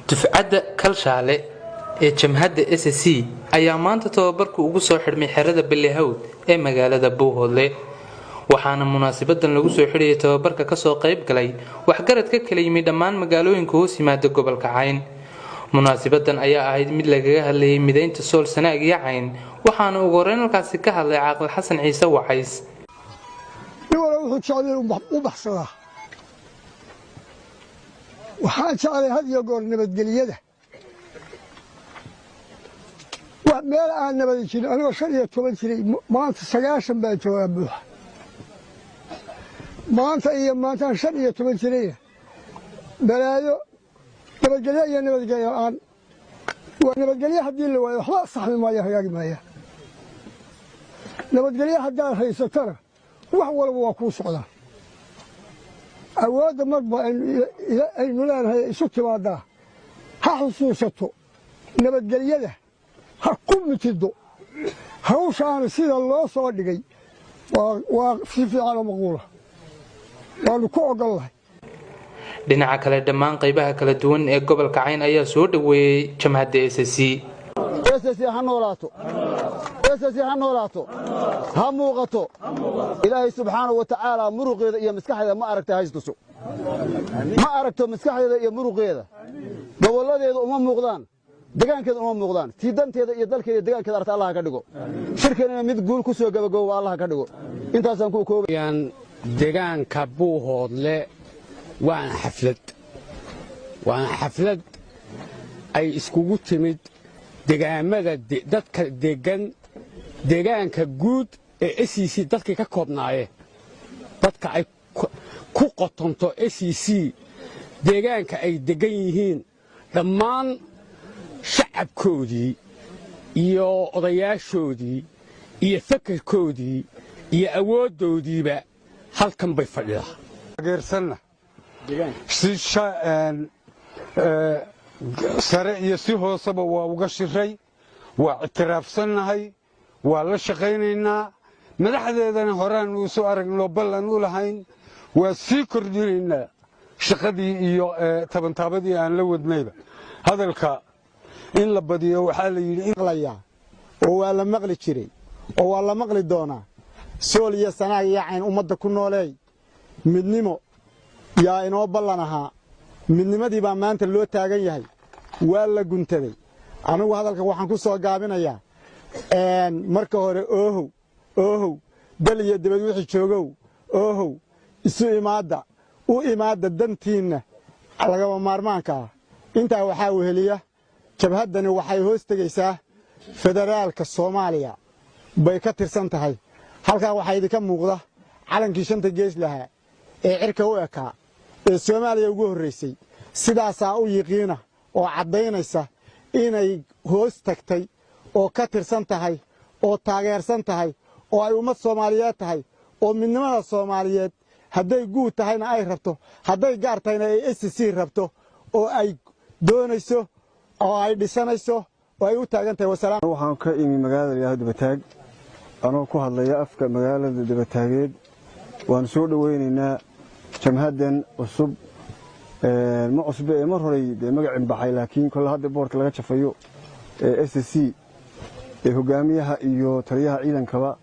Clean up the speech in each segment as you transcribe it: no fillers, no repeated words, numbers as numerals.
dufcadda kalshaale ee jamhadda SSC ayaa maanta tababarku ugu soo xidhmay xerada Ballyhawd ee magaalada Buuhoodle waxaana munaasabadan lagu soo xidhiyay tababarka ka soo qayb galay waxgarad ka kala yimid dhammaan magaalooyinka hoos yimaada gobolka Cayn munaasabadan ayaa ahayd mid lagaga hadlayay mideynta Sool Sanaag iyo Cayn waxaana ugu horeyn halkaas ka hadlay Caaqil Xasan Ciise Wacays waxaan jeclay had iyo goor nabadgelyada wax meel aan nabad jirin anigoo 15 jiray maanta 9 baan joogaa buuxa maanta 15 jiray balaayo nabadgelyo iyo nabadgelyo aan waa nabadgelyo haddii la waayo waxba saxmi maayo hagaagi maayo nabadgelyo haddii haysatana wax walba waa ku socdaa awoodda marba aynu leenahay isu timaadaa ha xusuusato nabadgelyada ha ku mitido hawshaana sida loo soo dhigay waa si fiican oo maquula waanu ku ogolahay dhinaca kale dhammaan qaybaha kala duwan ee gobolka Cayn ayaa soo dhaweeyay jamhadda SSC ha noolaato ha muuqato ilaahay subxaanahu wa ta'aala muruqeeda iyo maskaxdeeda ma aragtay haysto ma aragto maskaxdeeda iyo muruqeeda goboladeedu uma muuqdaan deegaankeedu uma muuqdaan tiidanteeda iyo dalkeeda deegaankeeda arta Allah ka dhigo shirkeena mid guul ku soo gabagabo Allah ka dhigo intaasaan ku koobayaan deegaanka Buuhoodle waan xaflad ay iskugu timid deegaamada dadka deegaanka guud ee SEC dadka ka koobnaayeen dadka ay ku qotonto SEC deegaanka ay degan yihiin dhammaan shacabkoodii iyo odayaashoodii iyo fakarkoodii iyo awoodoodiiba halkan bay fadhidaa geersanna si sare iyo si hooseba waa uga shiray waa ictiraafsannahay waa la shaqaynaynaa madaxdeedana horaan uu soo aragno ballan u lahayn waa sii kordhinaynaa shaqadii iyo tabantaabadii aan la wadnayba hadalka in la badiyo waxaa la yidhi oo waa la maqli jiray oo waa la maqli doonaa Sool iyo Sanaag iyo Cayn ummadda ku nooleey midnimo yaa inoo ballan ahaa midnimadii baa maanta loo taagan yahay waa la guntaday anigu hadalka waxaan ku soo gaabinayaa marka hore oohow dal iyo dibad wixii joogow oohow isu imaada dantiina lagama maarmaanka intaa waxaa weheliya jabhaddani waxay hoos tegaysaa federaalka Soomaaliya bay ka tirsan tahay halka waxaa idinka muuqda calankii shanta gees lahaa ee cirka u ekaa ee Soomaaliya ugu horeysay sidaasaa u yiqiina oo cadaynaysa inay hoos tagtay oo ka tirsan tahay oo taageersan tahay oo ay ummad Soomaaliyeed tahay oo midnimada Soomaaliyeed hadday guud tahayna ay rabto hadday gaar tahayna ay SSC rabto oo ay doonayso oo ay dhisanayso oo ay u taagan tahay wasalaam waxaan ka imi magaalada Dibataag anoo ku hadlaya afka magaalada Dibataageed waan soo dhaweynaynaa jamhaddan cusub ma cusub ee mar hore magacin baxay laakiin kol hadda boorka laga jafayo SSC ee hogaamiyaha iyo taliyaha ciidankaba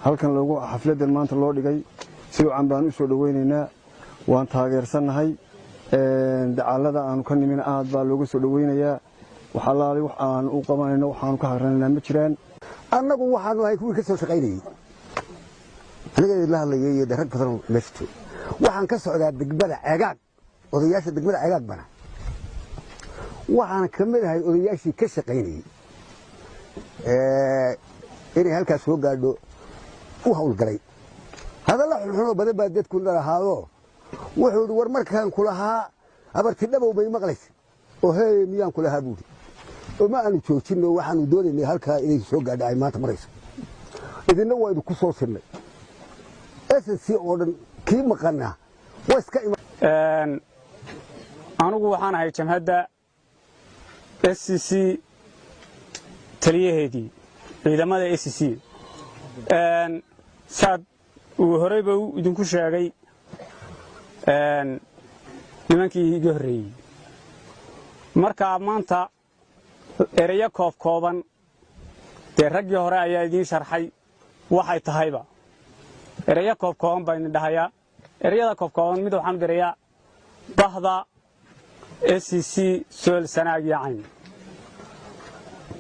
halkan lagu xafladan maanta loo dhigay si aan baan u soo dhaweynaynaa waan taageersanahay dacalada aan ka nimin aad baa loogu soo dhaweynayaa waxa la wax aan u qabanayno waxaan ka haranaynaa ma jiraan annagu waxaanu ahay kuwii ka soo shaqaynayay aniga la hadlayay iyo darag badan meeshto waxaan ka socdaa degmada Ceegaag odayaasha degmada Ceegaag bana waxaan ka mid ahay odayaashii ka shaqaynayay inay halkaas soo gaadho u hawlgalay hadalla xunxun badan baa dadku dhalahaado wuxuu war markaan kulahaa abarti dhabow bay maqlaysa oo hey miyaan kulahaa buudi oo ma aanu joojino waxaanu doonaynay halkaa inay soo gaadho ay maanta marayso idinna waa idinku soo sirnay SSC oo dhan kii maqana waa iska anigu waxaan ahay jamhadda SSC taliyaheedii ciidamada SSC saad uu horeyba idinku sheegay nimankii iga horreeyay marka maanta ereyo kooban dee raggii hore ayaa idiin sharxay waxay tahayba ereyo kooban baan dhahayaa ereyada kooban mid waxaan dirayaa bahda SCC sool sanaag yacayn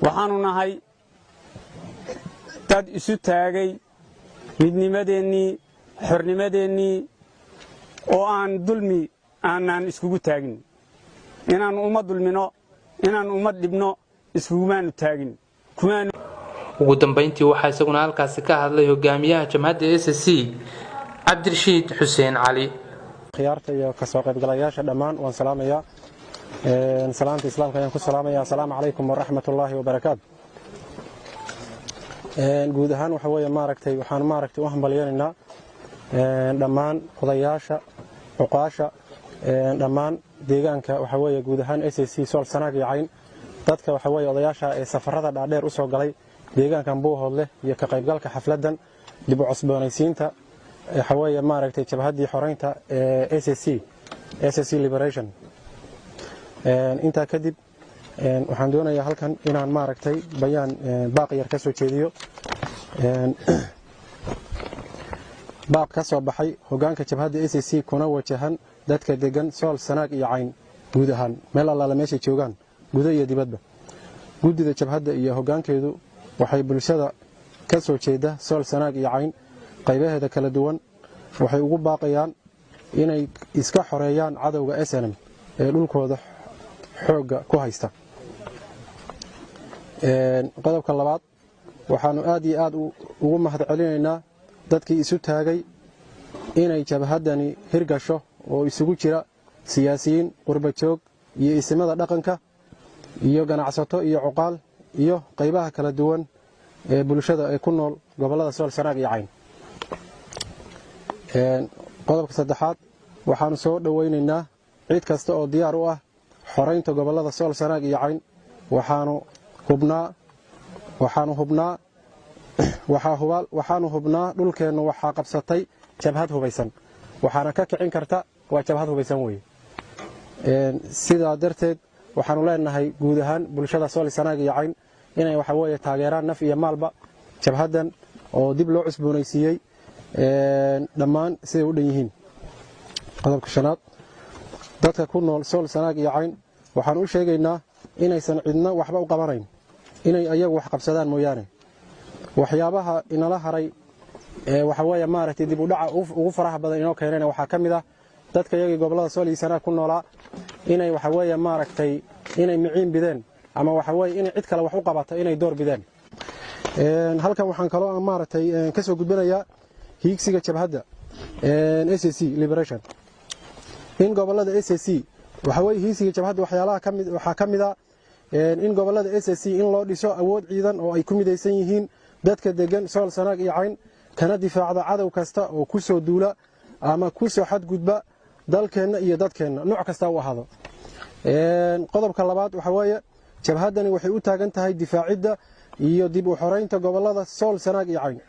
waxaanu nahay dad isu taagay midnimadeennii xornimadeennii oo aan dulmi aanan iskugu taagin inaan uma dulmino inaan uma dhibno iskugumaanu taagin ugu dambeyntii waxaa isaguna halkaasi ka hadlay hogaamiyaha jamhadda SSC Cabdirashiid Xuseen Cali khiyaarta iyo ka soo qaybgalayaasha dhammaan waan salaamayaa salaanta islaamka ayaan ku salaamayaa assalaamu calaykum waraxmatullaahi wabarakaatu guud ahaan waxa weeye waxaan u hambalyeynaa dhammaan odayaasha cuqaasha dhammaan deegaanka waxa weeye guud ahaan SSC Sool Sanaag iyo Cayn dadka waxa weeye odayaasha ee safarada dhaadheer u soo galay deegaankan Buuhoodle iyo ka qaybgalka xafladan dib u cusboonaysiinta waxa weeye jabhaddii xoreynta ee SSC Liberation inta kadib waxaan doonayaa halkan inaan bayaan baaqi yar ka soo jeediyo baaq ka soo baxay hogaanka jabhadda SSC kuna wajahan dadka degan Sool Sanaag iyo Cayn guud ahaan meel alla meesha joogaan gudaha iyo dibadda gudida jabhadda iyo hogaankeedu waxay bulshada ka soo jeeda Sool Sanaag iyo Cayn qaybaheeda kala duwan waxay ugu baaqayaan inay iska xoreeyaan cadawga SNM ee dhulkooda xooga ku haysta qodobka labaad waxaanu aad iyo aad ugu mahadcelinaynaa dadkii isu taagay inay jabhaddani hirgasho oo isugu jira siyaasiyiin qurba joog iyo isimada dhaqanka iyo ganacsato iyo cuqaal iyo qaybaha kala duwan ee bulshada ee ku nool gobolada Sool Sanaag iyo Cayn qodobka saddexaad waxaanu soo dhaweynaynaa cid kasta oo diyaar u ah xoreynta gobolada Sool Sanaag iyo Cayn waxaanu hubnaa dhulkeennu waxaa qabsatay jabhad hubaysan waxaana ka kicin karta waa jabhad hubaysan weeye sidaa darteed waxaanu leenahay guud ahaan bulshada Sool Sanaag iyo Cayn inay waxa weeye taageeraan naf iyo maalba jabhaddan oo dib loo cusboonaysiiyey dhammaan siday u dhan yihiin qodobka shanaad dadka ku nool Sool Sanaag iyo Cayn waxaan u sheegaynaa inaysan cidna waxba u qabanayn inay ayagu wax qabsadaan mooyaane waxyaabaha inala haray waxa weeye dib u dhaca ugu faraha badan inoo keenayna waxaa ka mid ah dadka iyagii gobolada Sool iyo Sanaag ku noolaa inay waxa weeye inay miciin bideen ama waxa weeye inay cid kale wax u qabato inay door bideen halkan waxaan kaloo ka soo gudbinayaa hiigsiga jabhadda SSC Liberation in gobolada SSC waxa weeye hiigsiga jabhadda waxyaalaha waxaa ka mid ah in gobolada SSC in loo dhiso awood ciidan oo ay ku midaysan yihiin dadka degan Sool Sanaag iyo Cayn kana difaacda cadow kasta oo ku soo duula ama ku soo xadgudba dalkeena iyo dadkeena nooc kasta uu ahaado qodobka labaad waxa weeye jabhaddani waxay u taagan tahay difaacidda iyo dib u xoreynta gobolada Sool Sanaag iyo Cayn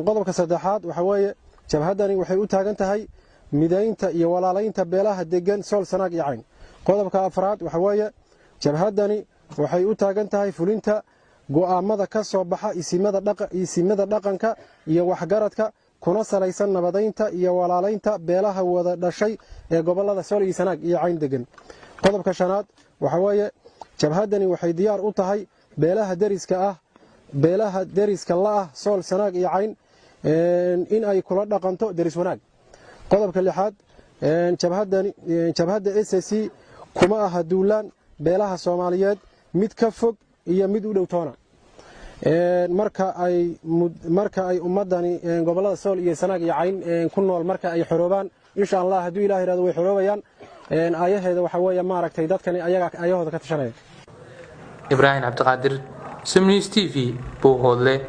qodobka saddexaad waxa weeye jabhaddani waxay u taagan tahay midaynta iyo walaalaynta beelaha degan Sool Sanaag iyo Cayn qodobka afraad waxa weeye jabhaddani waxay u taagan tahay fulinta go'aamada ka soo baxa isimada dhaqanka iyo waxgaradka kuna salaysan nabadaynta iyo walaalaynta beelaha wada dhashay ee gobolada Sool iyo Sanaag iyo Cayn degan qodobka shanaad waxa weeye jabhaddani waxay diyaar u tahay beelaha deriska la ah Sool Sanaag iyo Cayn in ay kula dhaqanto deris wanaag qodobka lixaad jabhadda SSC kuma aha duulaan beelaha Soomaaliyeed mid ka fog iyo mid u dhow toona marka ay ummadani gobolada Sool iyo Sanaag iyo Cayn ku nool marka ay xoroobaan insha Allah haduu Ilaahay yiraahdo way xoroobayaan ayaheeda waxa weeye dadkani ayaga ayahooda ka tashanaya Ibrahim Abdiqaadir Sumnews TV Buuhoodle